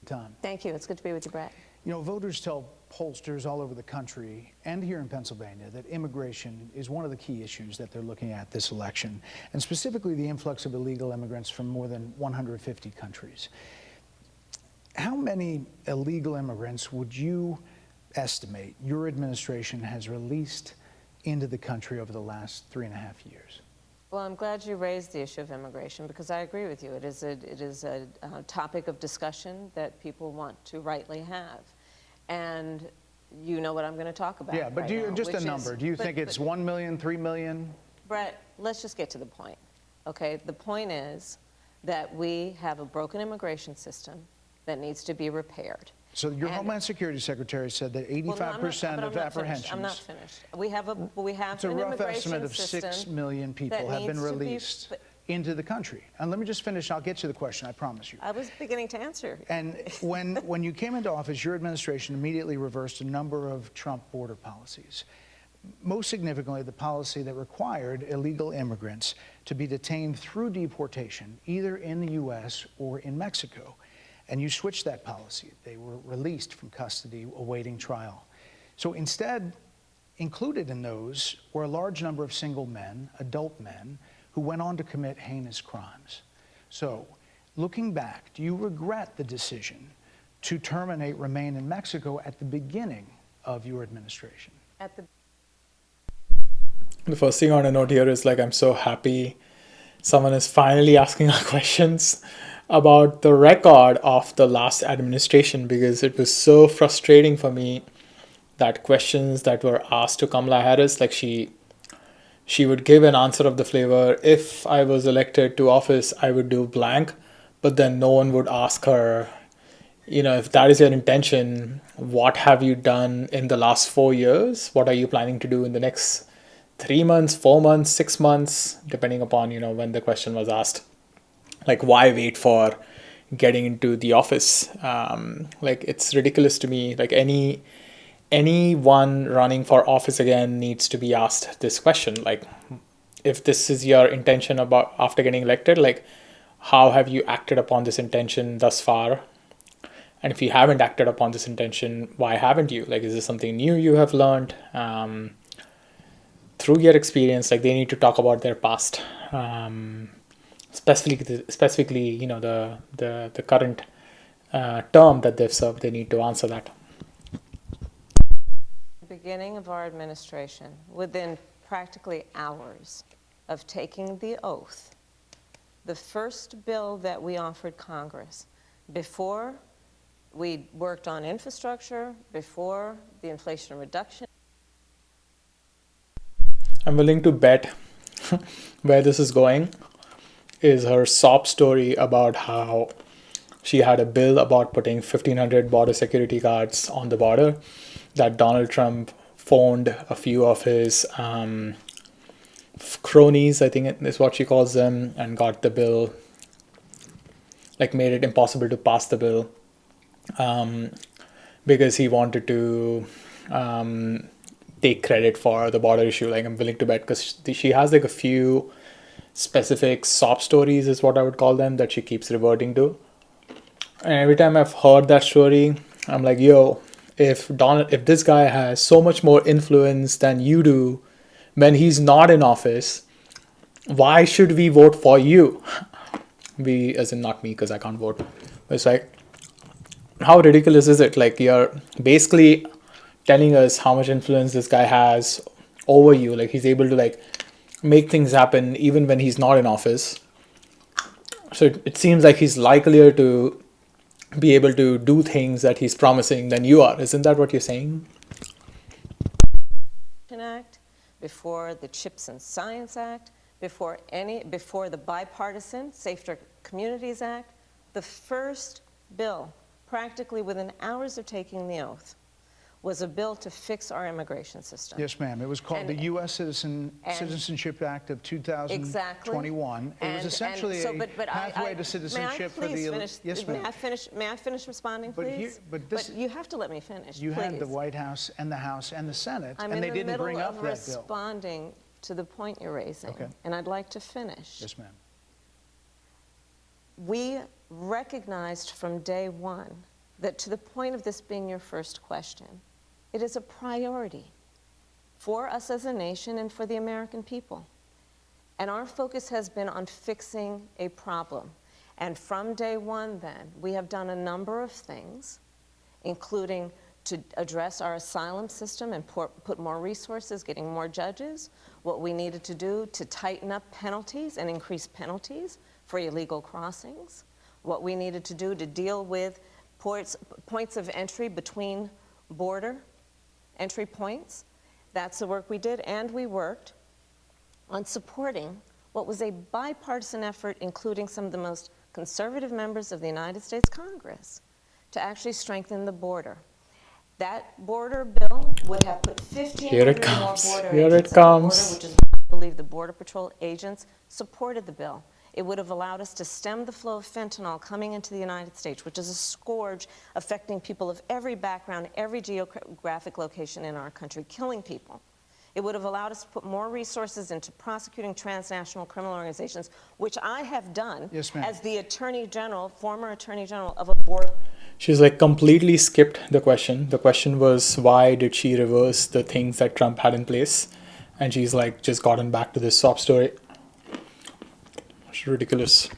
time. Thank you. It's good to be with you, Brett. You know, voters tell pollsters all over the country and here in Pennsylvania that immigration is one of the key issues that they're looking at this election, and specifically the influx of illegal immigrants from more than 150 countries. How many illegal immigrants would you estimate your administration has released into the country over the last 3.5 years? Well, I'm glad you raised the issue of immigration because I agree with you. It is a topic of discussion that people want to rightly have. And you know what I'm going to talk about. Yeah, but right do you, now, just a number, do you think it's 1 million, 3 million? Brett, let's just get to the point, okay? The point is that we have a broken immigration system that needs to be repaired. So your Homeland Security Secretary said that 85% of apprehensions. I'm not finished. We have an It's a rough estimate of 6 million people have been released into the country. And let me just finish. I'll get to the question, I promise you. I was beginning to answer. And when you came into office, your administration immediately reversed a number of Trump border policies. Most significantly, the policy that required illegal immigrants to be detained through deportation, either in the U.S. or in Mexico. And you switched that policy. They were released from custody awaiting trial. So instead, included in those were a large number of single men, adult men, who went on to commit heinous crimes. So, looking back, do you regret the decision to terminate Remain in Mexico at the beginning of your administration? The first thing I want to note here is, like, I'm so happy someone is finally asking our questions about the record of the last administration, because it was so frustrating for me that questions that were asked to Kamala Harris, like she would give an answer of the flavor, if I was elected to office, I would do blank, but then no one would ask her, you know, if that is your intention, what have you done in the last 4 years? What are you planning to do in the next 3 months, 4 months, 6 months, depending upon, you know, when the question was asked. Like, why wait for getting into the office? Like, it's ridiculous to me. Like, anyone running for office again needs to be asked this question. Like, if this is your intention about after getting elected, like, how have you acted upon this intention thus far? And if you haven't acted upon this intention, why haven't you? Like, is this something new you have learned? Through your experience, like, they need to talk about their past. Specifically, you know, the current term that they've served, they need to answer that. Beginning of our administration, within practically hours of taking the oath, the first bill that we offered Congress, before we worked on infrastructure, before the Inflation Reduction. I'm willing to bet where this is going is her sob story about how she had a bill about putting 1,500 border security guards on the border, that Donald Trump phoned a few of his cronies, I think is what she calls them, and got the bill, like, made it impossible to pass the bill because he wanted to take credit for the border issue. Like, I'm willing to bet, because she has like a few specific sob stories is what I would call them, that she keeps reverting to. And every time I've heard that story, I'm like, yo, if this guy has so much more influence than you do when he's not in office, why should we vote for you? We, as in not me, because I can't vote. But it's like, how ridiculous is it? Like, you're basically telling us how much influence this guy has over you. Like, he's able to, like, make things happen even when he's not in office. So it seems like he's likelier to be able to do things that he's promising than you are. Isn't that what you're saying? Act, before the Chips and Science Act, before the bipartisan Safer Communities Act, the first bill, practically within hours of taking the oath, was a bill to fix our immigration system. Yes, ma'am. It was called the U.S. Citizenship Act of 2021. Exactly. It was essentially a pathway to citizenship for the... Yes, ma'am. May I finish responding, please? But you have to let me finish, You had the White House and the House and the Senate, and they didn't bring up that bill. I'm in the middle of responding to the point you're raising, and I'd like to finish. Yes, ma'am. We recognized from day one that to the point of this being your first question, it is a priority for us as a nation and for the American people. And our focus has been on fixing a problem. And from day one then, we have done a number of things, including to address our asylum system and put more resources, getting more judges, what we needed to do to tighten up penalties and increase penalties for illegal crossings, what we needed to do to deal with points of entry between border entry points. That's the work we did, and we worked on supporting what was a bipartisan effort, including some of the most conservative members of the United States Congress, to actually strengthen the border. That border bill would have put 1,500 more border Here agents it at the comes. border, which is why I believe the Border Patrol agents supported the bill. It would have allowed us to stem the flow of fentanyl coming into the United States, which is a scourge affecting people of every background, every geographic location in our country, killing people. It would have allowed us to put more resources into prosecuting transnational criminal organizations, which I have done as the Attorney General, former Attorney General of a board. She's like completely skipped the question. The question was, why did she reverse the things that Trump had in place? And she's like just gotten back to this sob story. It's ridiculous.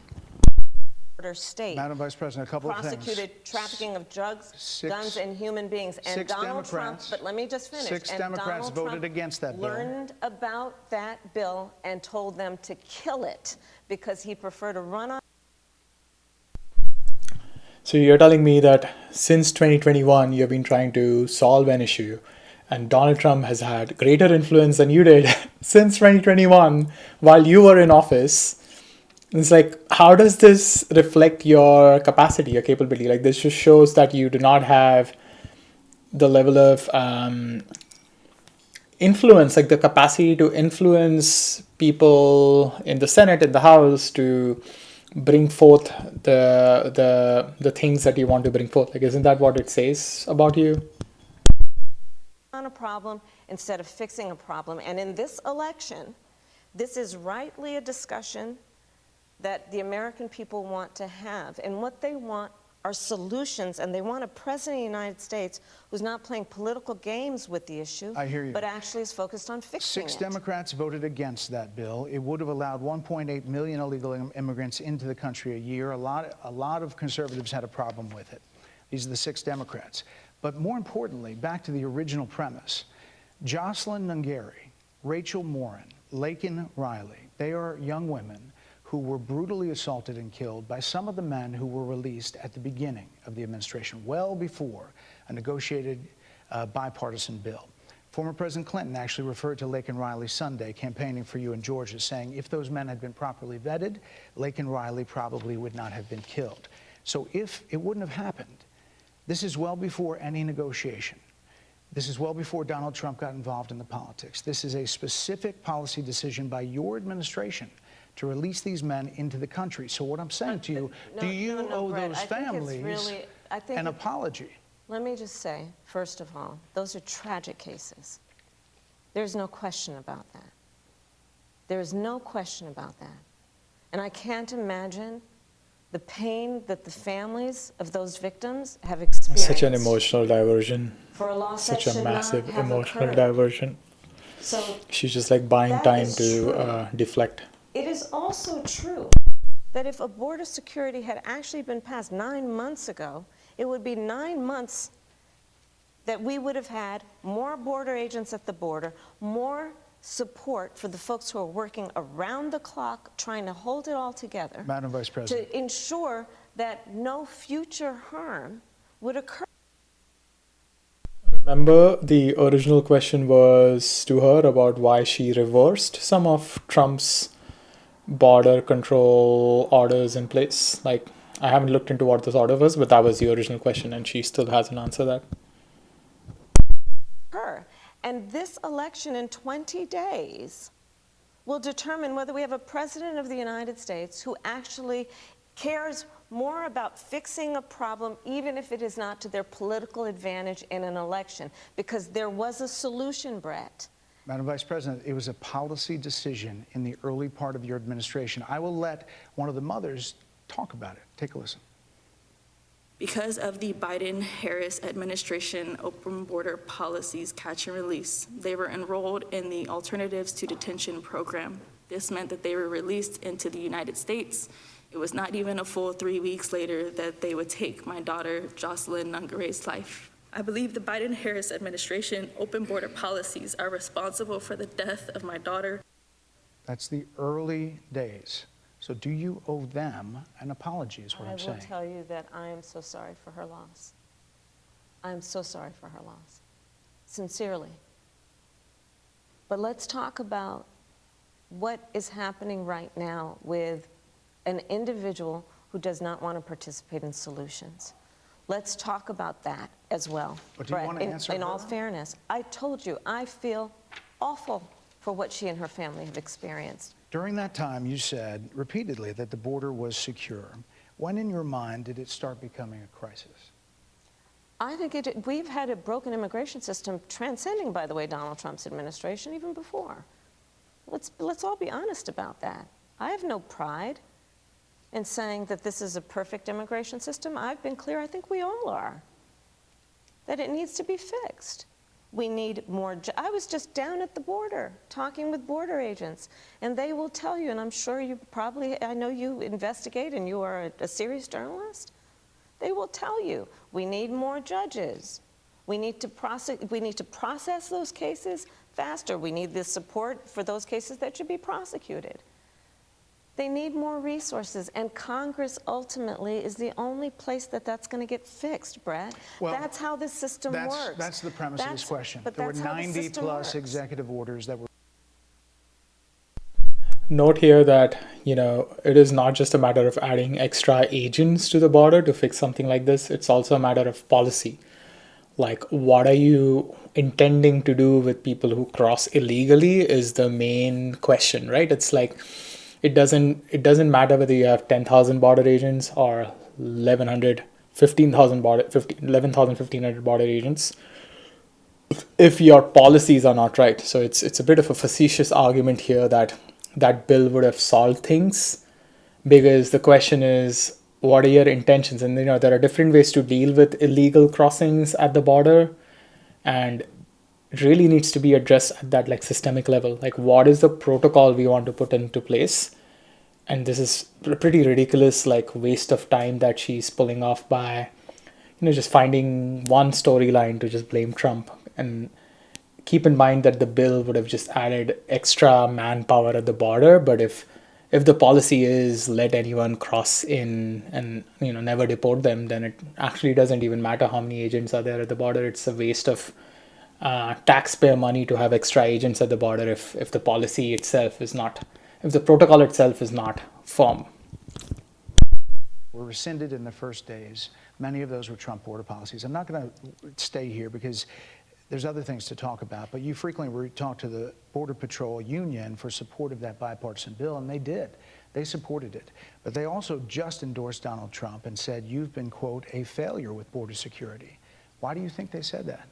State, Madam Vice President, a couple of things. Prosecuted trafficking of drugs, guns, and human beings. And Donald Trump, but let me just finish. Six Democrats voted against that bill. Learned about that bill and told them to kill it because he preferred to run on. So you're telling me that since 2021, you've been trying to solve an issue, and Donald Trump has had greater influence than you did since 2021 while you were in office. It's like, how does this reflect your capacity, your capability? Like, this just shows that you do not have the level of influence, like the capacity to influence people in the Senate, in the House, to bring forth the things that you want to bring forth. Like, isn't that what it says about you? On a problem instead of fixing a problem. And in this election, this is rightly a discussion that the American people want to have. And what they want are solutions, and they want a president of the United States who's not playing political games with the issue, I hear you, but actually is focused on fixing it. 6 Democrats voted against that bill. It would have allowed 1.8 million illegal immigrants into the country a year. A lot of conservatives had a problem with it. These are the 6 Democrats. But more importantly, back to the original premise, Jocelyn Nungary, Rachel Morin, Laken Riley, they are young women who were brutally assaulted and killed by some of the men who were released at the beginning of the administration, well before a negotiated bipartisan bill. Former President Clinton actually referred to Laken Riley Sunday, campaigning for you in Georgia, saying if those men had been properly vetted, Laken Riley probably would not have been killed. So if it wouldn't have happened, this is well before any negotiation. This is well before Donald Trump got involved in the politics. This is a specific policy decision by your administration to release these men into the country. So what I'm saying to you, do you owe Brett, those families an apology? Let me just say, first of all, those are tragic cases. There's no question about that. There is no question about that. And I can't imagine the pain that the families of those victims have experienced. Such an emotional diversion. For a loss Such that a should massive not have emotional occurred. diversion. So she's just like buying that time is to true. deflect. It is also true that if a border security had actually been passed 9 months ago, it would be 9 months that we would have had more border agents at the border, more support for the folks who are working around the clock trying to hold it all together. Madam Vice President. To ensure that no future harm would occur. Remember, the original question was to her about why she reversed some of Trump's border control orders in place. Like, I haven't looked into what this order was, but that was the original question, and she still hasn't answered that. And this election in 20 days will determine whether we have a president of the United States who actually cares more about fixing a problem, even if it is not to their political advantage in an election, because there was a solution, Brett. Madam Vice President, it was a policy decision in the early part of your administration. I will let one of the mothers talk about it. Take a listen. Because of the Biden-Harris administration open border policies catch and release, they were enrolled in the Alternatives to Detention program. This meant that they were released into the United States. It was not even a full 3 weeks later that they would take my daughter, Jocelyn Nungare's life. I believe the Biden-Harris administration open border policies are responsible for the death of my daughter. That's the early days. So do you owe them an apology is what I'm saying. I will tell you that I am so sorry for her loss. I am so sorry for her loss, sincerely. But let's talk about what is happening right now with an individual who does not want to participate in solutions. Let's talk about that as well. But do you want to answer in her? all fairness, I told you, I feel awful for what she and her family have experienced. During that time, you said repeatedly that the border was secure. When in your mind did it start becoming a crisis? I think we've had a broken immigration system transcending, by the way, Donald Trump's administration even before. Let's all be honest about that. I have no pride in saying that this is a perfect immigration system. I've been clear, I think we all are, that it needs to be fixed. We need more. I was just down at the border talking with border agents, and they will tell you, and I'm sure you probably, I know you investigate and you are a serious journalist, they will tell you, we need more judges. We need to process those cases faster. We need the support for those cases that should be prosecuted. They need more resources, and Congress ultimately is the only place that that's going to get fixed, Brett. Well, that's how this system works. That's the premise of this question. But There were that's how the 90 system plus works. executive orders that were. Note here that, it is not just a matter of adding extra agents to the border to fix something like this. It's also a matter of policy. Like, what are you intending to do with people who cross illegally is the main question, right? It's like, it doesn't matter whether you have 10,000 border agents or 11,000, 1,500 border agents if your policies are not right. So it's a bit of a facetious argument here that bill would have solved things, because the question is, what are your intentions? And there are different ways to deal with illegal crossings at the border, and it really needs to be addressed at that systemic level. Like, what is the protocol we want to put into place? And this is a pretty ridiculous waste of time that she's pulling off by just finding one storyline to just blame Trump. And keep in mind that the bill would have just added extra manpower at the border. But if the policy is let anyone cross in and never deport them, then it actually doesn't even matter how many agents are there at the border. It's a waste of taxpayer money to have extra agents at the border if the policy itself is not, if the protocol itself is not firm. Were rescinded in the first days. Many of those were Trump border policies. I'm not going to stay here because there's other things to talk about, but you frequently talked to the Border Patrol Union for support of that bipartisan bill, and they did. They supported it. But they also just endorsed Donald Trump and said, you've been, quote, a failure with border security. Why do you think they said that?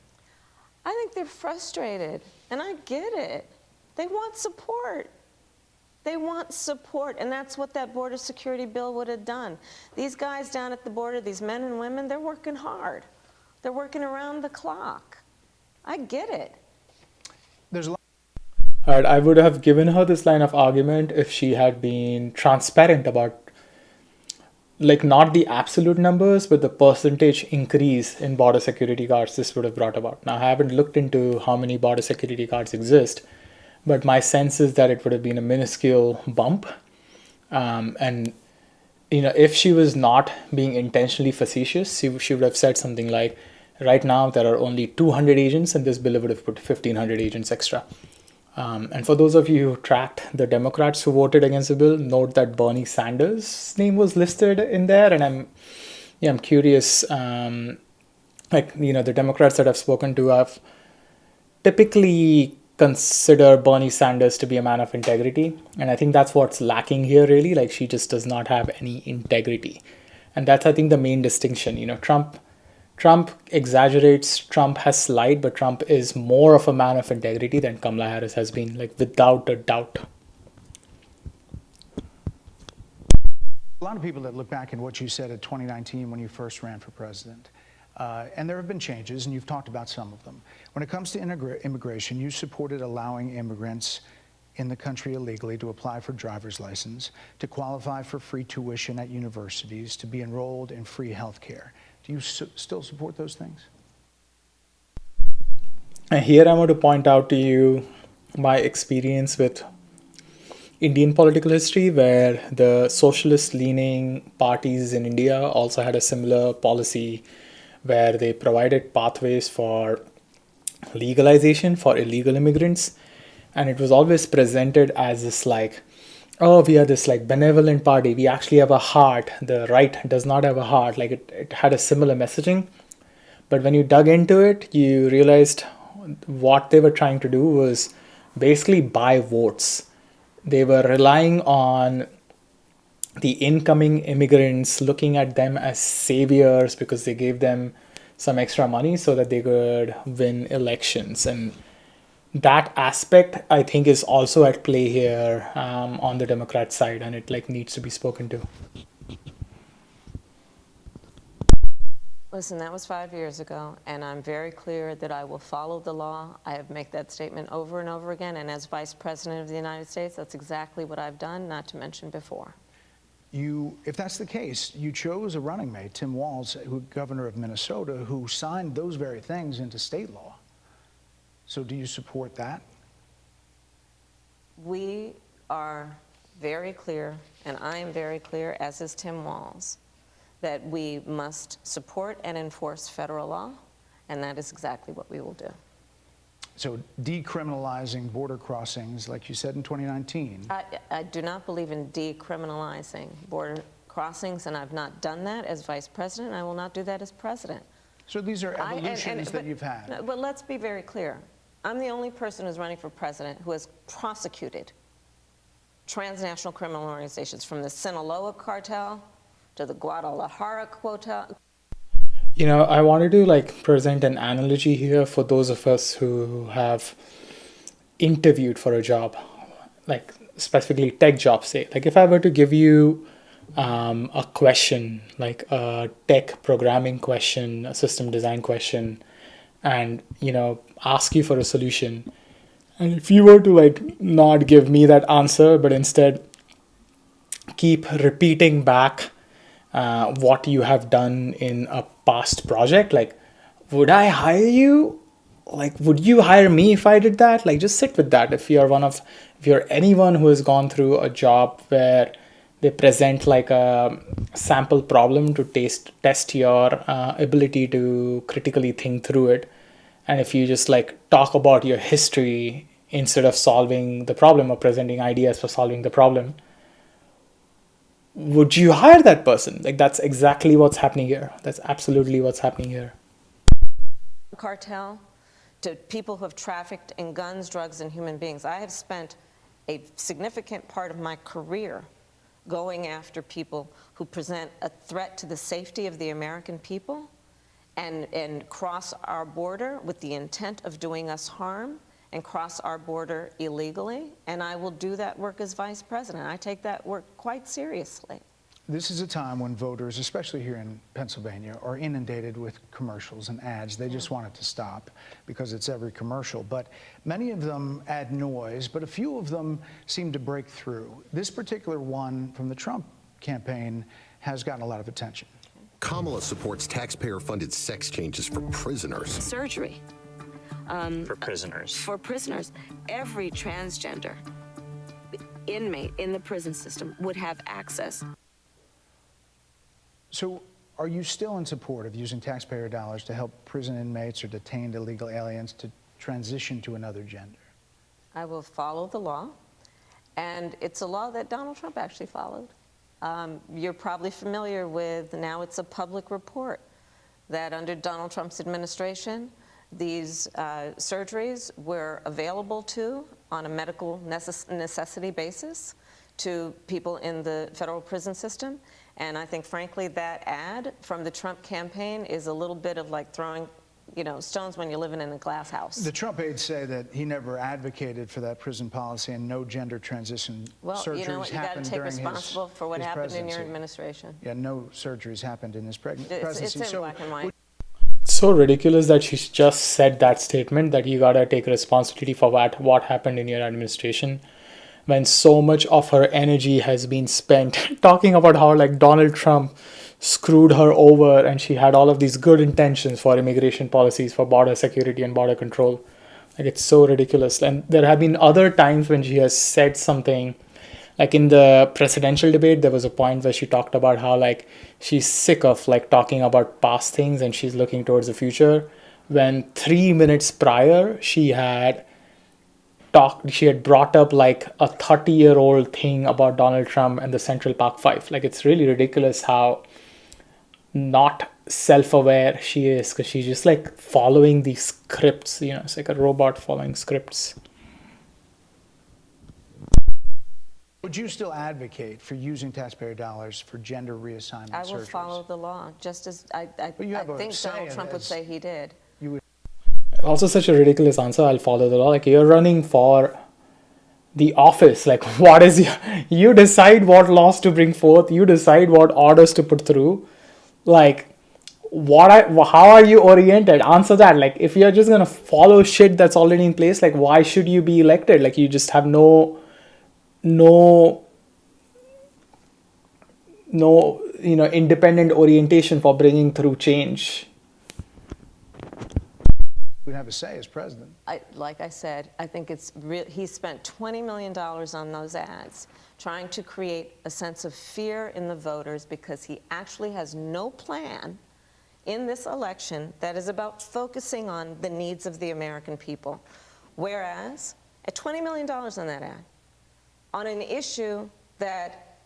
I think they're frustrated, and I get it. They want support. They want support, and that's what that border security bill would have done. These guys down at the border, these men and women, they're working hard. They're working around the clock. I get it. There's a lot. All right, I would have given her this line of argument if she had been transparent about, not the absolute numbers, but the percentage increase in border security guards this would have brought about. Now, I haven't looked into how many border security guards exist, but my sense is that it would have been a minuscule bump. And, if she was not being intentionally facetious, she would have said something like, right now there are only 200 agents, and this bill would have put 1,500 agents extra. And for those of you who tracked the Democrats who voted against the bill, note that Bernie Sanders' name was listed in there. And I'm curious, the Democrats that I've spoken to have typically consider Bernie Sanders to be a man of integrity. And I think that's what's lacking here, really. She just does not have any integrity. And that's, I think, the main distinction. Trump exaggerates, Trump has lied, but Trump is more of a man of integrity than Kamala Harris has been, without a doubt. A lot of people that look back at what you said in 2019 when you first ran for president, and there have been changes, and you've talked about some of them. When it comes to immigration, you supported allowing immigrants in the country illegally to apply for driver's license, to qualify for free tuition at universities, to be enrolled in free health care. Do you still support those things? And here I want to point out to you my experience with Indian political history, where the socialist-leaning parties in India also had a similar policy where they provided pathways for legalization for illegal immigrants. And it was always presented as this like, oh, we are this like benevolent party. We actually have a heart. The right does not have a heart. Like it had a similar messaging. But when you dug into it, you realized what they were trying to do was basically buy votes. They were relying on the incoming immigrants, looking at them as saviors because they gave them some extra money so that they could win elections. And that aspect, I think, is also at play here on the Democrat side, and it like needs to be spoken to. Listen, that was 5 years ago, and I'm very clear that I will follow the law. I have made that statement over and over again, and as Vice President of the United States, that's exactly what I've done, not to mention before. If that's the case, you chose a running mate, Tim Walz, governor of Minnesota, who signed those very things into state law. So do you support that? We are very clear, and I am very clear, as is Tim Walz, that we must support and enforce federal law, and that is exactly what we will do. So decriminalizing border crossings, like you said in 2019. I do not believe in decriminalizing border crossings, and I've not done that as vice president. I will not do that as president. So these are evolutions that you've had. But let's be very clear. I'm the only person who's running for president who has prosecuted transnational criminal organizations, from the Sinaloa cartel to the Guadalajara cartel. You know, I wanted to like present an analogy here for those of us who have interviewed for a job, like specifically tech jobs, say. Like if I were to give you a question, like a tech programming question, a system design question, and, you know, ask you for a solution. And if you were to like not give me that answer, but instead keep repeating back what you have done in a past project, like, would I hire you? Like, would you hire me if I did that? Like, just sit with that. If you're anyone who has gone through a job where they present like a sample problem to test your ability to critically think through it. And if you just like talk about your history instead of solving the problem or presenting ideas for solving the problem, would you hire that person? Like, that's exactly what's happening here. That's absolutely what's happening here. Cartel to people who have trafficked in guns, drugs, and human beings. I have spent a significant part of my career going after people who present a threat to the safety of the American people and cross our border with the intent of doing us harm and cross our border illegally, and I will do that work as vice president. I take that work quite seriously. This is a time when voters, especially here in Pennsylvania, are inundated with commercials and ads. They just want it to stop because it's every commercial. But many of them add noise, but a few of them seem to break through. This particular one from the Trump campaign has gotten a lot of attention. Kamala supports taxpayer-funded sex changes for prisoners. Surgery. For prisoners. For prisoners. Every transgender inmate in the prison system would have access. So are you still in support of using taxpayer dollars to help prison inmates or detained illegal aliens to transition to another gender? I will follow the law, and it's a law that Donald Trump actually followed. You're probably familiar with, now it's a public report, that under Donald Trump's administration, these surgeries were available on a medical necessity basis to people in the federal prison system. And I think, frankly, that ad from the Trump campaign is a little bit of like throwing stones when you're living in a glass house. The Trump aides say that he never advocated for that prison policy and no gender transition Well, surgeries you know what? You got happened to take during responsible for what his happened in your presidency. administration. Yeah, no surgeries happened in his It's presidency. in black and white. It's so ridiculous that she's just said that statement that you gotta take responsibility for what happened in your administration, when so much of her energy has been spent talking about how like Donald Trump screwed her over and she had all of these good intentions for immigration policies, for border security and border control. Like, it's so ridiculous. And there have been other times when she has said something, like in the presidential debate, there was a point where she talked about how like she's sick of like talking about past things and she's looking towards the future, when 3 minutes prior she had brought up like a 30-year-old thing about Donald Trump and the Central Park Five. Like, it's really ridiculous how not self-aware she is, because she's just like following these scripts. It's like a robot following scripts. Would you still advocate for using taxpayer dollars for gender reassignment I will surgeries? follow the law, just as I you have a think say Donald in Trump would this. say he did. Also, such a ridiculous answer. I'll follow the law. Like, you're running for the office. Like, what is you decide what laws to bring forth. You decide what orders to put through. Like, how are you oriented? Answer that. Like, if you're just gonna follow shit that's already in place, like, why should you be elected? Like, you just have no independent orientation for bringing through change. Would have a say as president. Like I said, I think he spent $20 million on those ads trying to create a sense of fear in the voters, because he actually has no plan in this election that is about focusing on the needs of the American people. Whereas, at $20 million on that ad, on an issue that,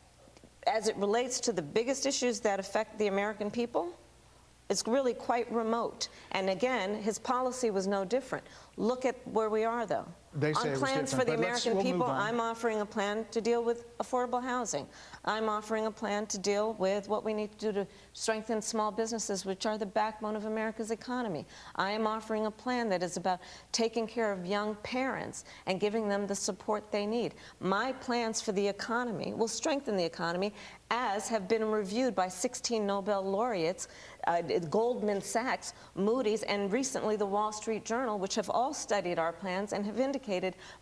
as it relates to the biggest issues that affect the American people, it's really quite remote. And again, his policy was no different. Look at where we are, though. They say On it was plans for different, the but American we'll move people, on. I'm offering a plan to deal with affordable housing. I'm offering a plan to deal with what we need to do to strengthen small businesses, which are the backbone of America's economy. I am offering a plan that is about taking care of young parents and giving them the support they need. My plans for the economy will strengthen the economy, as have been reviewed by 16 Nobel laureates, Goldman Sachs, Moody's, and recently the Wall Street Journal, which have all studied our plans and have indicated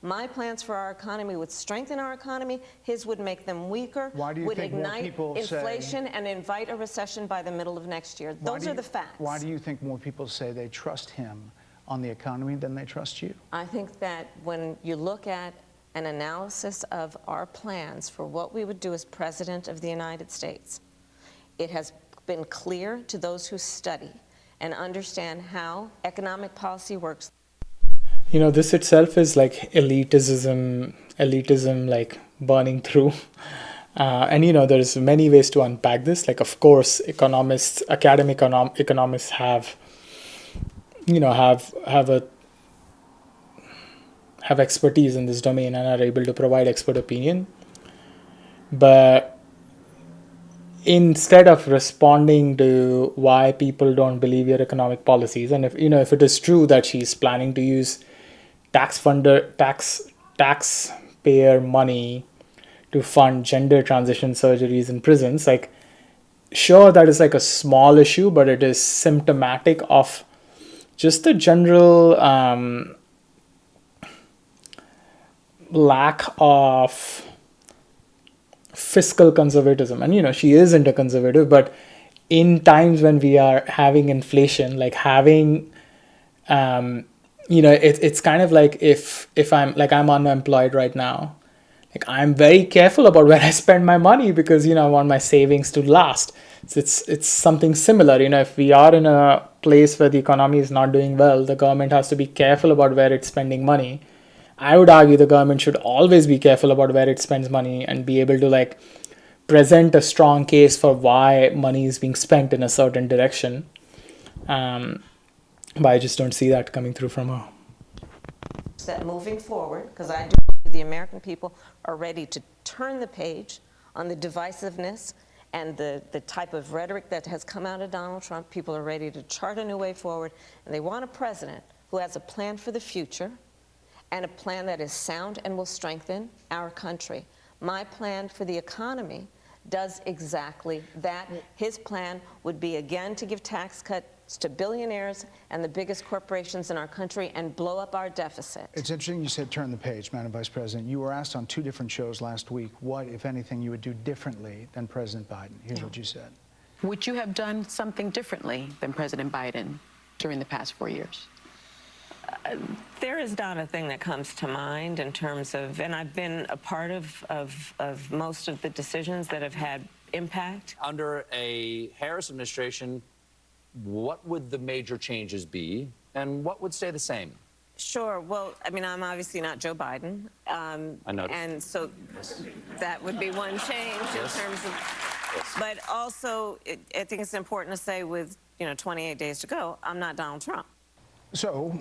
my plans for our economy would strengthen our economy, his would make them weaker, Why do you would think more ignite people say- inflation and invite a recession by the middle of next year. Those are the facts. Why do you think more people say they trust him on the economy than they trust you? I think that when you look at an analysis of our plans for what we would do as President of the United States, it has been clear to those who study and understand how economic policy works. This itself is like elitism like burning through. And there's many ways to unpack this. Like, of course, academic economists have expertise in this domain and are able to provide expert opinion. But instead of responding to why people don't believe your economic policies, and if it is true that she's planning to use taxpayer money to fund gender transition surgeries in prisons, like, sure, that is like a small issue, but it is symptomatic of just the general lack of fiscal conservatism. And she isn't a conservative, but in times when we are having inflation, like having it's kind of like if I'm unemployed right now, like, I'm very careful about where I spend my money, because I want my savings to last. So it's something similar. If we are in a place where the economy is not doing well, the government has to be careful about where it's spending money. I would argue the government should always be careful about where it spends money and be able to like present a strong case for why money is being spent in a certain direction. But I just don't see that coming through from her. That moving forward, because I do believe the American people are ready to turn the page on the divisiveness and the type of rhetoric that has come out of Donald Trump, people are ready to chart a new way forward, and they want a president who has a plan for the future and a plan that is sound and will strengthen our country. My plan for the economy does exactly that. His plan would be, again, to give tax cuts to billionaires and the biggest corporations in our country and blow up our deficit. It's interesting you said turn the page, Madam Vice President. You were asked on 2 different shows last week what, if anything, you would do differently than President Biden. Here's what you said. Would you have done something differently than President Biden during the past 4 years? There is not a thing that comes to mind in terms of, and I've been a part of most of the decisions that have had impact. Under a Harris administration, what would the major changes be, and what would stay the same? Sure. Well, I mean, I'm obviously not Joe Biden. I know. And so that would be one change in terms of, but also I think it's important to say with, 28 days to go, I'm not Donald Trump. So,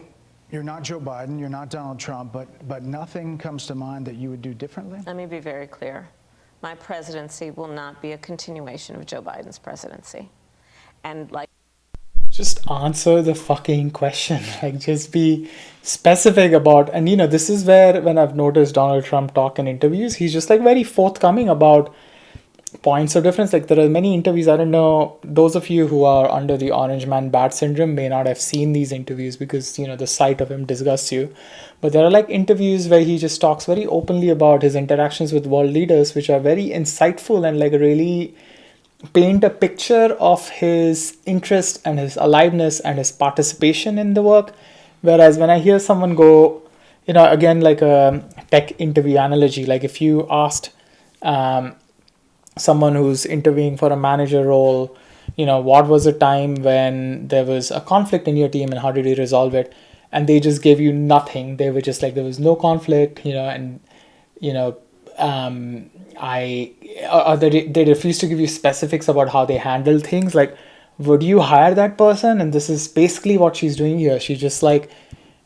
you're not Joe Biden, you're not Donald Trump, but nothing comes to mind that you would do differently? Let me be very clear. My presidency will not be a continuation of Joe Biden's presidency. And Just answer the fucking question. Like, just be specific about, and this is where, when I've noticed Donald Trump talk in interviews, he's just like very forthcoming about points of difference. Like, there are many interviews, I don't know, those of you who are under the orange man bad syndrome may not have seen these interviews because, the sight of him disgusts you. But there are like interviews where he just talks very openly about his interactions with world leaders, which are very insightful and like really paint a picture of his interest and his aliveness and his participation in the work. Whereas when I hear someone go, again, like a tech interview analogy, like if you asked someone who's interviewing for a manager role, what was a time when there was a conflict in your team and how did you resolve it? And they just gave you nothing. They were just like, there was no conflict, and, they refuse to give you specifics about how they handle things. Like, would you hire that person? And this is basically what she's doing here. She's just like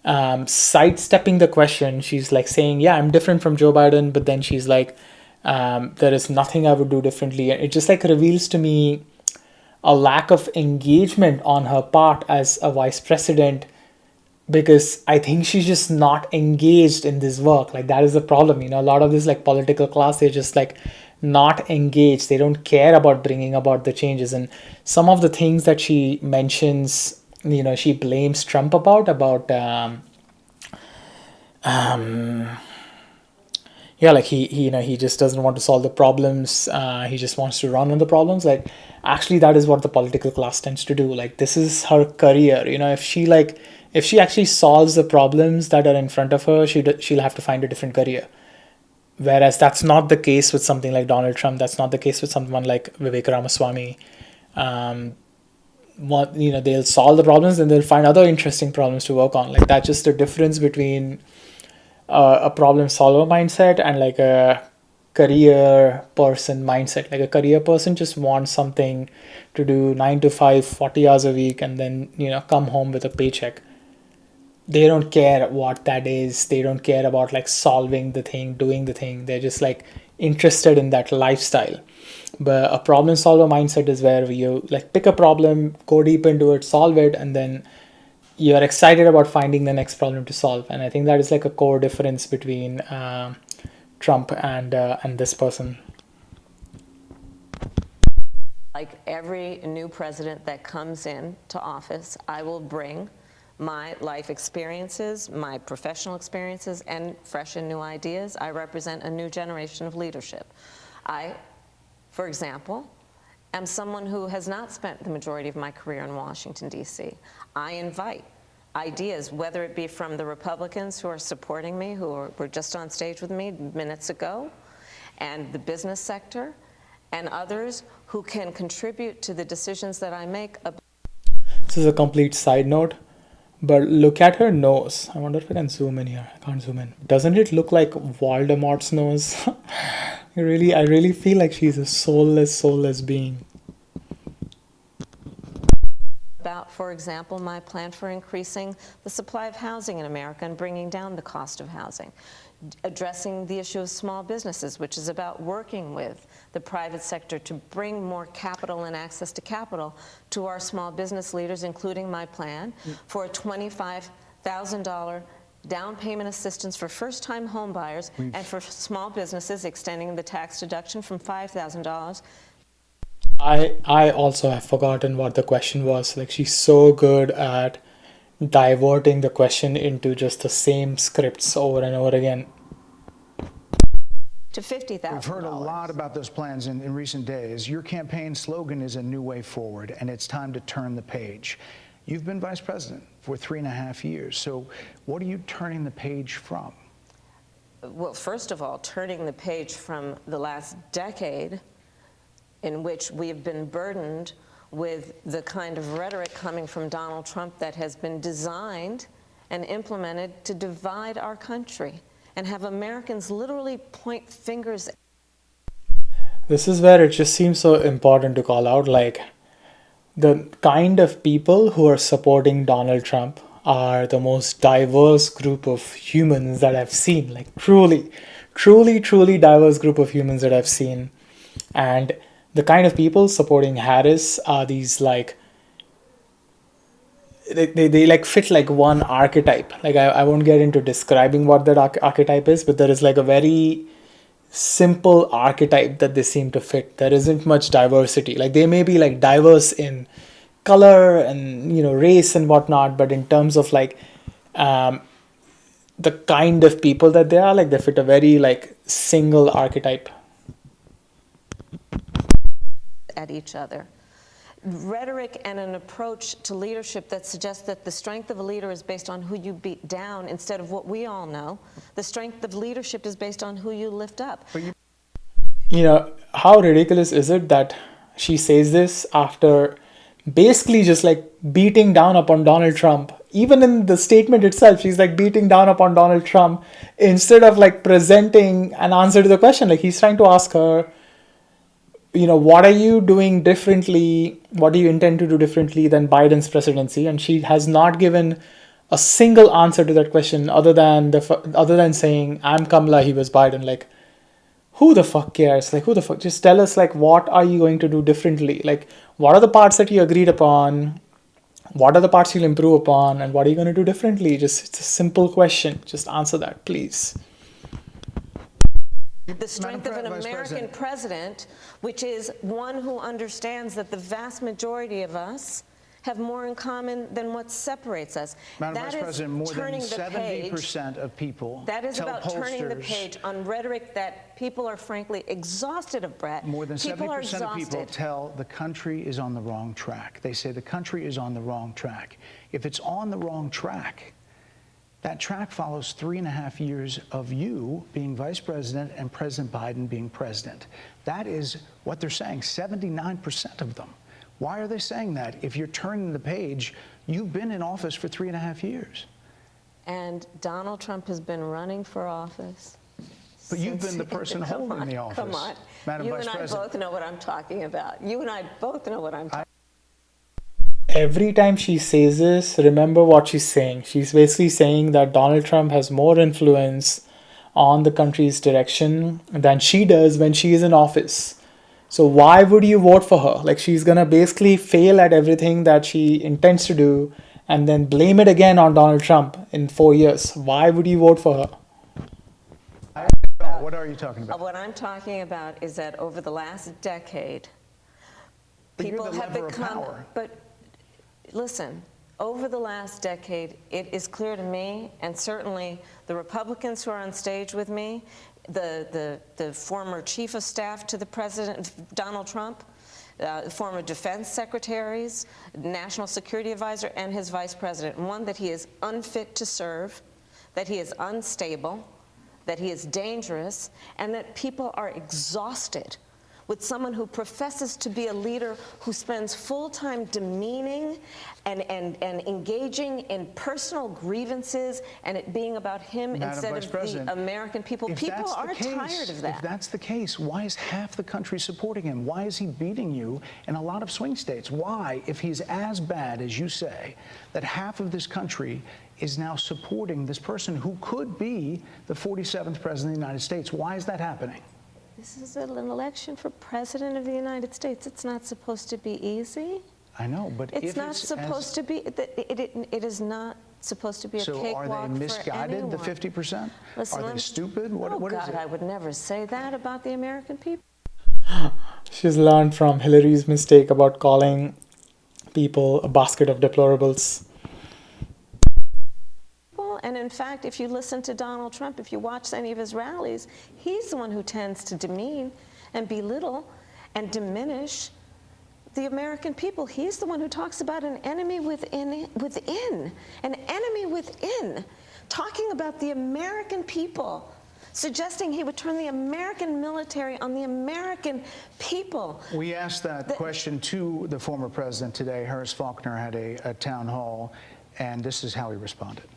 sidestepping the question. She's like saying, yeah, I'm different from Joe Biden. But then she's like, there is nothing I would do differently. And it just like reveals to me a lack of engagement on her part as a vice president, because I think she's just not engaged in this work. Like, that is the problem. A lot of this like political class, they're just like not engaged. They don't care about bringing about the changes. And some of the things that she mentions, she blames Trump about like he just doesn't want to solve the problems. He just wants to run on the problems. Like, actually, that is what the political class tends to do. Like, this is her career. If she actually solves the problems that are in front of her, she'll have to find a different career. Whereas that's not the case with something like Donald Trump. That's not the case with someone like Vivek Ramaswamy. They'll solve the problems and they'll find other interesting problems to work on. Like, that's just the difference between a problem solver mindset and like a career person mindset. Like, a career person just wants something to do 9 to 5, 40 hours a week, and then, come home with a paycheck. They don't care what that is. They don't care about like solving the thing, doing the thing. They're just like interested in that lifestyle. But a problem solver mindset is where you like pick a problem, go deep into it, solve it, and then you're excited about finding the next problem to solve. And I think that is like a core difference between Trump and this person. Like every new president that comes in to office, I will bring my life experiences, my professional experiences, and fresh and new ideas. I represent a new generation of leadership. I, for example, am someone who has not spent the majority of my career in Washington, D.C. I invite ideas, whether it be from the Republicans who are supporting me, who were just on stage with me minutes ago, and the business sector, and others who can contribute to the decisions that I make. This is a complete side note, but look at her nose. I wonder if I can zoom in here. I can't zoom in. Doesn't it look like Voldemort's nose? I really feel like she's a soulless being. About, for example, my plan for increasing the supply of housing in America and bringing down the cost of housing. Addressing the issue of small businesses, which is about working with the private sector to bring more capital and access to capital to our small business leaders, including my plan for a $25,000 down payment assistance for first-time home buyers and for small businesses, extending the tax deduction from $5,000. I also have forgotten what the question was. Like, she's so good at diverting the question into just the same scripts over and over again. To $50,000. We've heard a lot about those plans in recent days. Your campaign slogan is a new way forward, and it's time to turn the page. You've been vice president for 3.5 years. So what are you turning the page from? Well, first of all, turning the page from the last decade in which we've been burdened with the kind of rhetoric coming from Donald Trump that has been designed and implemented to divide our country and have Americans literally point fingers. This is where it just seems so important to call out, like, the kind of people who are supporting Donald Trump are the most diverse group of humans that I've seen. Like, truly diverse group of humans that I've seen. And the kind of people supporting Harris are these, like, they like fit like one archetype. Like, I won't get into describing what that archetype is, but there is like a very simple archetype that they seem to fit. There isn't much diversity. Like, they may be like diverse in color and, you know, race and whatnot, but in terms of like the kind of people that they are, like, they fit a very like single archetype. At each other. Rhetoric and an approach to leadership that suggests that the strength of a leader is based on who you beat down instead of what we all know. The strength of leadership is based on who you lift up. You know, how ridiculous is it that she says this after basically just like beating down upon Donald Trump? Even in the statement itself, she's like beating down upon Donald Trump instead of like presenting an answer to the question. Like, he's trying to ask her, you know, what are you doing differently? What do you intend to do differently than Biden's presidency? And she has not given a single answer to that question other than saying, I'm Kamala, he was Biden. Like, who the fuck cares? Like, who the fuck? Just tell us, like, what are you going to do differently? Like, what are the parts that you agreed upon? What are the parts you'll improve upon? And what are you going to do differently? Just, it's a simple question. Just answer that, please. The strength of an American president, which is one who understands that the vast majority of us have more in common than what separates us. Madam Vice President, more than 70% of people that is tell about pollsters, turning the page on rhetoric that people are frankly exhausted of, Brett. More than 70% of people tell the country is on the wrong track. They say the country is on the wrong track. If it's on the wrong track, that track follows 3.5 years of you being vice president and President Biden being president. That is what they're saying, 79% of them. Why are they saying that? If you're turning the page, you've been in office for 3.5 years. And Donald Trump has been running for office. But you've been the person holding the office. Come on. Madam You Vice and I President. both know what I'm talking about. You and I both know what I'm talking about. Every time she says this, remember what she's saying. She's basically saying that Donald Trump has more influence on the country's direction than she does when she is in office. So why would you vote for her? Like, she's gonna basically fail at everything that she intends to do and then blame it again on Donald Trump in 4 years. Why would you vote for her? What are you talking about? What I'm talking about is that over the last decade, But people you're the have lever of become. power. But listen, over the last decade, it is clear to me, and certainly the Republicans who are on stage with me, the former chief of staff to the president, Donald Trump, former defense secretaries, national security advisor, and his vice president. One, that he is unfit to serve, that he is unstable, that he is dangerous, and that people are exhausted with someone who professes to be a leader who spends full time demeaning and engaging in personal grievances and it being about him instead of the American people. People are tired of that. If that's the case, why is half the country supporting him? Why is he beating you in a lot of swing states? Why, if he's as bad as you say, that half of this country is now supporting this person who could be the 47th president of the United States? Why is that happening? This is an election for President of the United States. It's not supposed to be easy. I know, but It's if not it's supposed to be, it is not supposed to be a So cakewalk are they misguided, the for 50%? Listen, Are they stupid? What is God, it? I would never say that about the American people. She's learned from Hillary's mistake about calling people a basket of deplorables. And in fact, if you listen to Donald Trump, if you watch any of his rallies, he's the one who tends to demean and belittle and diminish the American people. He's the one who talks about an enemy within, an enemy within, talking about the American people, suggesting he would turn the American military on the American people. We asked that question to the former president today. Harris Faulkner had a town hall, and this is how he responded.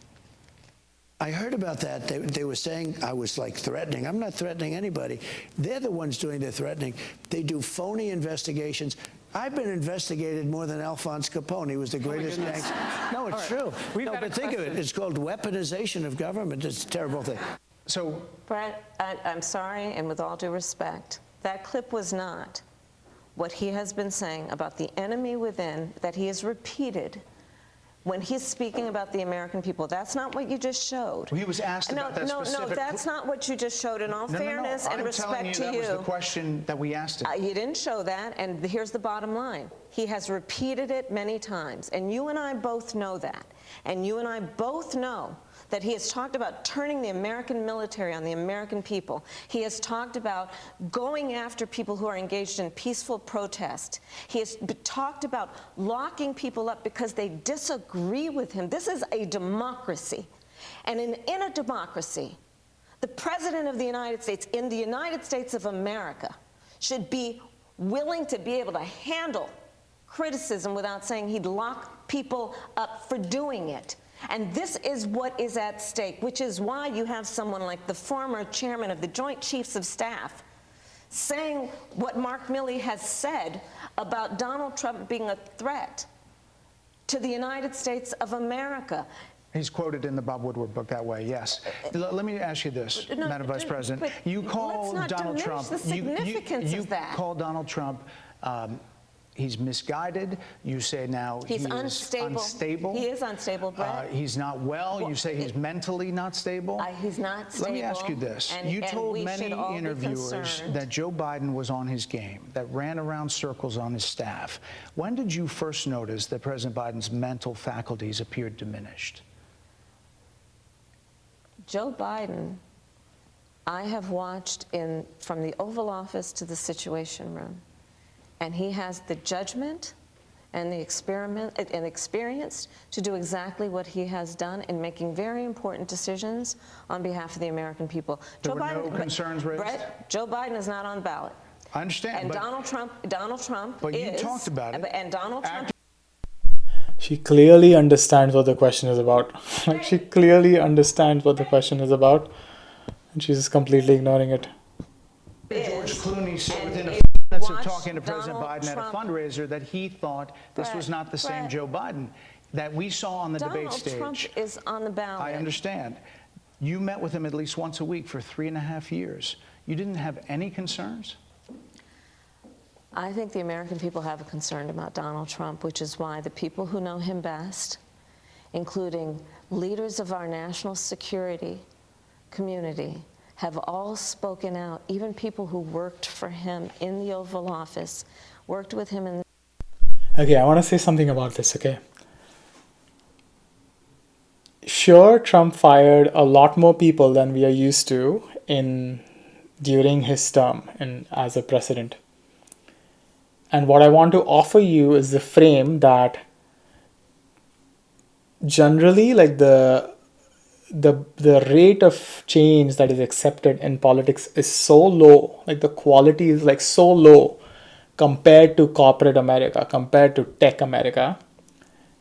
I heard about that. They were saying I was like threatening. I'm not threatening anybody. They're the ones doing the threatening. They do phony investigations. I've been investigated more than Alphonse Capone. He was the greatest gangster. No, it's true. No, but think of it. It's called weaponization of government. It's a terrible thing. So, Brett, I'm sorry, and with all due respect, that clip was not what he has been saying about the enemy within that he has repeated when he's speaking about the American people. That's not what you just showed. he was asked about that specific... No, that's not what you just showed. In all fairness and respect to you. I'm telling you that was the question that we asked him. You didn't show that, and here's the bottom line. He has repeated it many times, and you and I both know that. And you and I both know that he has talked about turning the American military on the American people. He has talked about going after people who are engaged in peaceful protest. He has talked about locking people up because they disagree with him. This is a democracy. And in a democracy, the President of the United States, in the United States of America, should be willing to be able to handle criticism without saying he'd lock people up for doing it. And this is what is at stake, which is why you have someone like the former chairman of the Joint Chiefs of Staff saying what Mark Milley has said about Donald Trump being a threat to the United States of America. He's quoted in the Bob Woodward book that way, yes. Let me ask you this, Madam Vice President. You call Donald Trump... The significance of that. You call Donald Trump... he's misguided. You say now he's unstable. He is unstable, Brett. He's not well. You say he's mentally not stable. He's not stable. Let me ask you this. You told many interviewers that Joe Biden was on his game, that ran around circles on his staff. When did you first notice that President Biden's mental faculties appeared diminished? Joe Biden, I have watched from the Oval Office to the Situation Room. And he has the judgment and the experience to do exactly what he has done in making very important decisions on behalf of the American people. There were no concerns raised? Brett, Joe Biden is not on the ballot. I understand. And Donald Trump but you talked about it. And Donald Trump. She clearly understands what the question is about. Like, she clearly understands what the question is about, and she's just completely ignoring it. George Clooney said within a few minutes of talking to President Biden at a fundraiser that he thought this was not the same Joe Biden that we saw on the debate stage. Donald Trump is on the ballot. I understand. You met with him at least once a week for 3.5 years. You didn't have any concerns? I think the American people have a concern about Donald Trump, which is why the people who know him best, including leaders of our national security community, have all spoken out. Even people who worked for him in the Oval Office, worked with him in... Okay, I want to say something about this, okay? Sure, Trump fired a lot more people than we are used to during his term as a president. And what I want to offer you is the frame that generally, like the rate of change that is accepted in politics is so low, like the quality is like so low compared to corporate America, compared to tech America,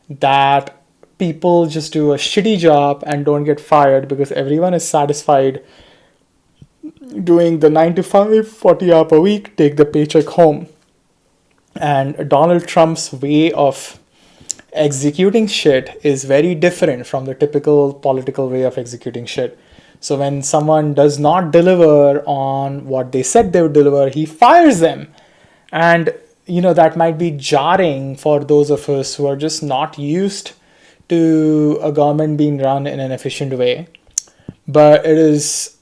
that people just do a shitty job and don't get fired because everyone is satisfied doing the 9 to 5, 40 hours per week, take the paycheck home. And Donald Trump's way of executing shit is very different from the typical political way of executing shit. So when someone does not deliver on what they said they would deliver, he fires them. And, that might be jarring for those of us who are just not used to a government being run in an efficient way. But it is,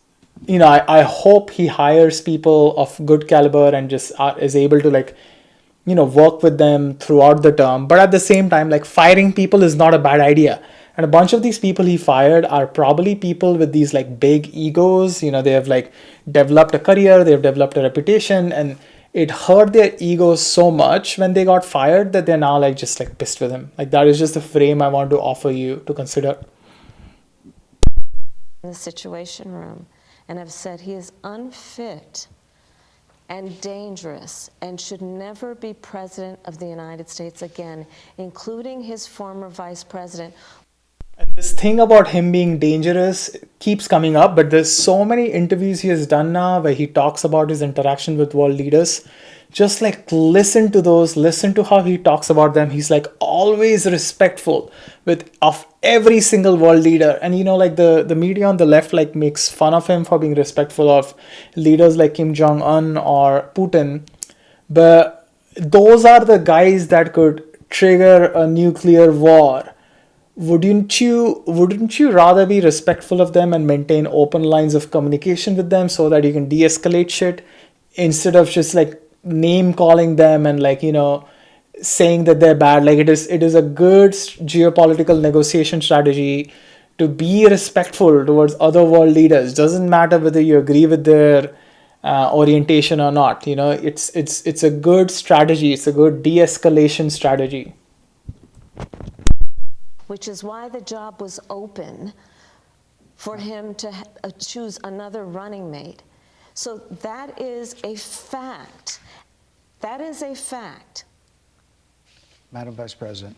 I hope he hires people of good caliber and just is able to work with them throughout the term. But at the same time, firing people is not a bad idea. And a bunch of these people he fired are probably people with these big egos. They have developed a career, they've developed a reputation, and it hurt their egos so much when they got fired that they're now just pissed with him. That is just the frame I want to offer you to consider. In the Situation Room, and have said he is unfit and dangerous and should never be president of the United States again, including his former vice president. And this thing about him being dangerous keeps coming up, but there's so many interviews he has done now where he talks about his interaction with world leaders. Just listen to those, listen to how he talks about them. He's always respectful of every single world leader. And the media on the left makes fun of him for being respectful of leaders like Kim Jong-un or Putin. But those are the guys that could trigger a nuclear war. Wouldn't you rather be respectful of them and maintain open lines of communication with them so that you can de-escalate shit instead of just name calling them and saying that they're bad? It is a good geopolitical negotiation strategy to be respectful towards other world leaders. Doesn't matter whether you agree with their orientation or not. It's a good strategy. It's a good de-escalation strategy. Which is why the job was open for him to choose another running mate. So that is a fact. That is a fact. Madam Vice President,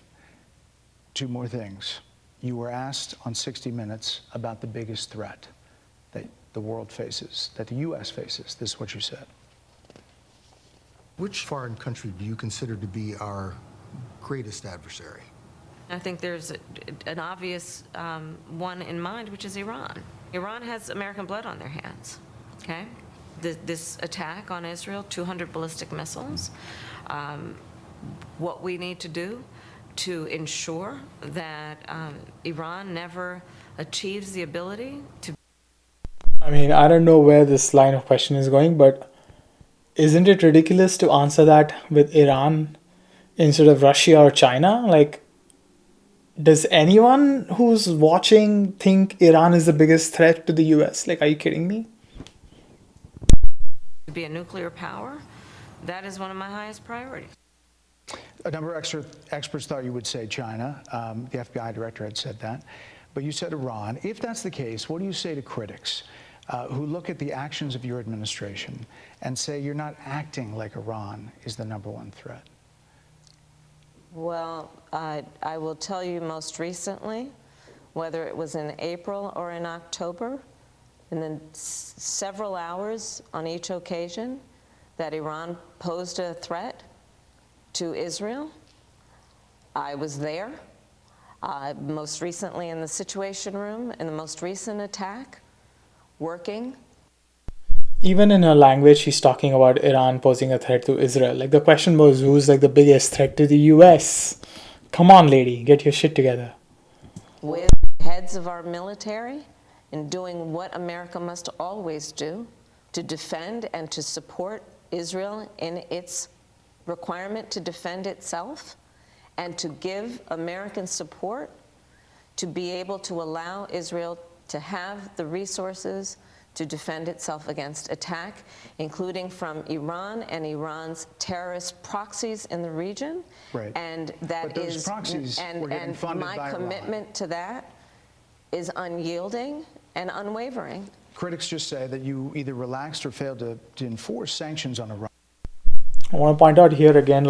two more things. You were asked on 60 Minutes about the biggest threat that the world faces, that the U.S. faces. This is what you said. Which foreign country do you consider to be our greatest adversary? I think there's an obvious one in mind, which is Iran. Iran has American blood on their hands, okay? This attack on Israel, 200 ballistic missiles. What we need to do to ensure that Iran never achieves the ability to... I don't know where this line of question is going, but isn't it ridiculous to answer that with Iran instead of Russia or China? Does anyone who's watching think Iran is the biggest threat to the US? Are you kidding me? To be a nuclear power, that is one of my highest priorities. A number of experts thought you would say China. The FBI director had said that. But you said Iran. If that's the case, what do you say to critics who look at the actions of your administration and say you're not acting like Iran is the number one threat? Well, I will tell you most recently, whether it was in April or in October, and then several hours on each occasion, that Iran posed a threat to Israel. I was there, most recently in the Situation Room, in the most recent attack, working. Even in her language, she's talking about Iran posing a threat to Israel. The question was, who's the biggest threat to the US? Come on, lady, get your shit together. With heads of our military in doing what America must always do to defend and to support Israel in its requirement to defend itself, and to give American support to be able to allow Israel to have the resources to defend itself against attack, including from Iran and Iran's terrorist proxies in the region. Right. And that but those is, proxies were getting funded by my Iran. commitment to that is unyielding and unwavering. Critics just say that you either relaxed or failed to enforce sanctions on Iran. I want to point out here again,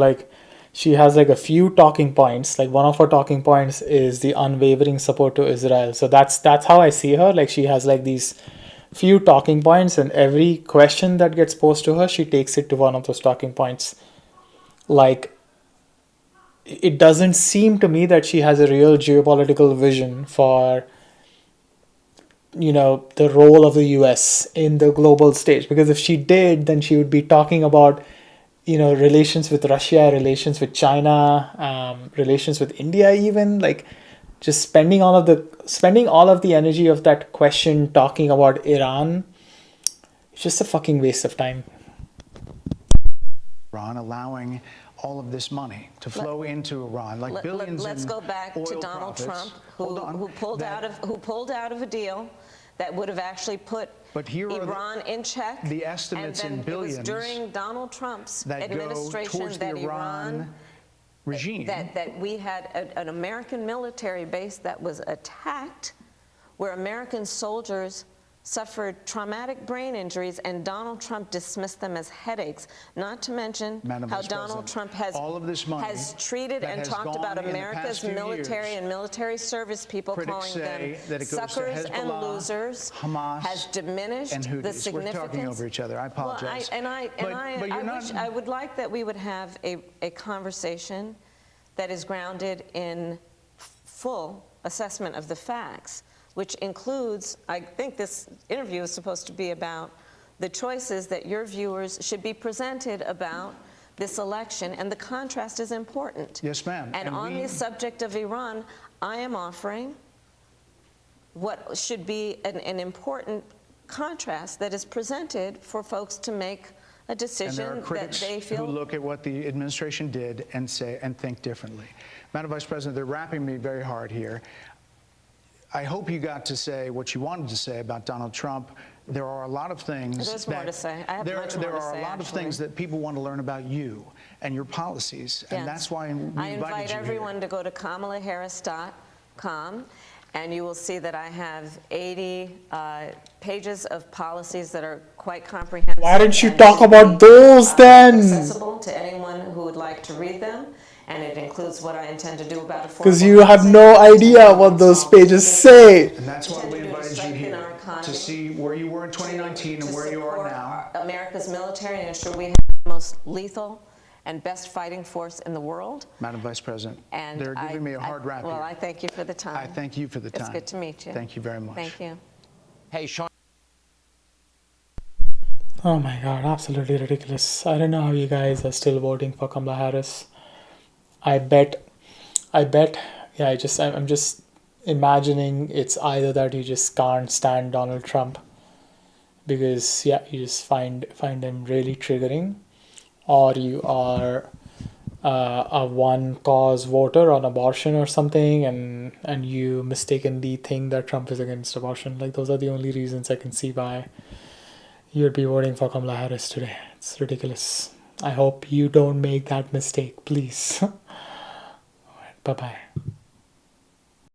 she has a few talking points. One of her talking points is the unwavering support to Israel. So that's how I see her. She has these few talking points, and every question that gets posed to her, she takes it to one of those talking points. It doesn't seem to me that she has a real geopolitical vision for the role of the US in the global stage. Because if she did, then she would be talking about, relations with Russia, relations with China, relations with India, even like just spending all of the energy of that question talking about Iran. It's just a fucking waste of time. Iran, allowing all of this money to flow into Iran, like billions. Let's go back to Donald Trump, who pulled out of a deal that would have actually put Iran in check. The estimates in billions. It was during Donald Trump's that administration go that the Iran regime, that we had an American military base that was attacked, where American soldiers suffered traumatic brain injuries, and Donald Trump dismissed them as headaches, not to mention how Donald Trump has treated and talked about America's military and military service people, calling them suckers and losers, Hamas, has diminished the significance. We're talking over each other. I apologize. Well, I would like that we would have a conversation that is grounded in full assessment of the facts, which includes, I think this interview is supposed to be about the choices that your viewers should be presented about this election, and the contrast is important. Yes, ma'am. And on the subject of Iran, I am offering what should be an important contrast that is presented for folks to make a decision that they feel. Who look at what the administration did and say and think differently. Madam Vice President, they're wrapping me very hard here. I hope you got to say what you wanted to say about Donald Trump. There are a lot of things. There's more to say. I have much more to say. There are a lot of things that people want to learn about you and your policies, and that's why we invited you here. I invite everyone to go to kamalaharris.com, and you will see that I have 80 pages of policies that are quite comprehensive. Why didn't you talk about those then? Accessible to anyone who would like to read them. And it includes what I intend to do about affordable. Because you have no idea what those pages say. And that's why we invited you here, to see where you were in 2019 and where you are now. America's military, and ensure we have the most lethal and best fighting force in the world. Madam Vice President, they're giving me a hard rap here. Well, I thank you for the time. I thank you for the time. It's good to meet you. Thank you very much. Thank you. Hey, Sean. Oh my God, absolutely ridiculous. I don't know how you guys are still voting for Kamala Harris. I bet, yeah, I'm just imagining it's either that you just can't stand Donald Trump because, yeah, you just find him really triggering, or you are a one-cause voter on abortion or something, and you mistakenly think that Trump is against abortion. Like, those are the only reasons I can see why you'd be voting for Kamala Harris today. It's ridiculous. I hope you don't make that mistake, please. All right, bye-bye.